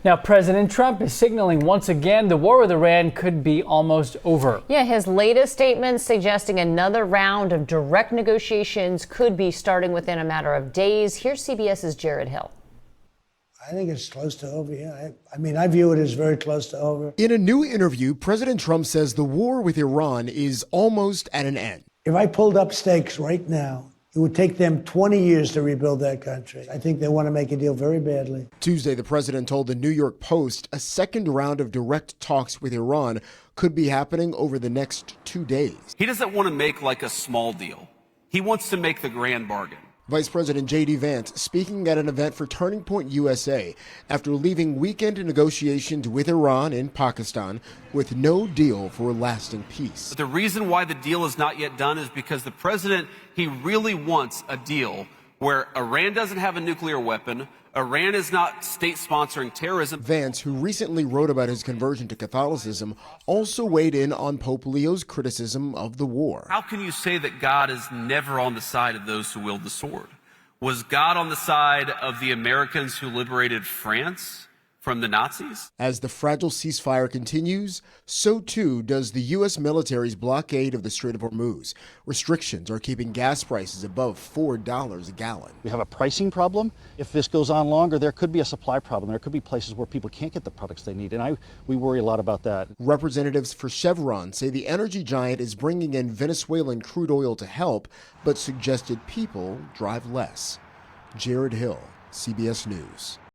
Now, President Trump is signaling once again the war with Iran could be almost over. Yeah, his latest statement suggesting another round of direct negotiations could be starting within a matter of days. Here's CBS's Jared Hill. I think it's close to over, yeah. I mean, I view it as very close to over. In a new interview, President Trump says the war with Iran is almost at an end. If I pulled up stakes right now, it would take them 20 years to rebuild that country. I think they want to make a deal very badly. Tuesday, the president told the New York Post a second round of direct talks with Iran could be happening over the next 2 days. He doesn't want to make like a small deal. He wants to make the grand bargain. Vice President J.D. Vance speaking at an event for Turning Point USA after leaving weekend negotiations with Iran and Pakistan with no deal for a lasting peace. But the reason why the deal is not yet done is because the president, he really wants a deal where Iran doesn't have a nuclear weapon, Iran is not state-sponsoring terrorism. Vance, who recently wrote about his conversion to Catholicism, also weighed in on Pope Leo's criticism of the war. How can you say that God is never on the side of those who wield the sword? Was God on the side of the Americans who liberated France from the Nazis? As the fragile ceasefire continues, so too does the U.S. military's blockade of the Strait of Hormuz. Restrictions are keeping gas prices above $4 a gallon. We have a pricing problem. If this goes on longer, there could be a supply problem. There could be places where people can't get the products they need, and we worry a lot about that. Representatives for Chevron say the energy giant is bringing in Venezuelan crude oil to help, but suggested people drive less. Jared Hill, CBS News.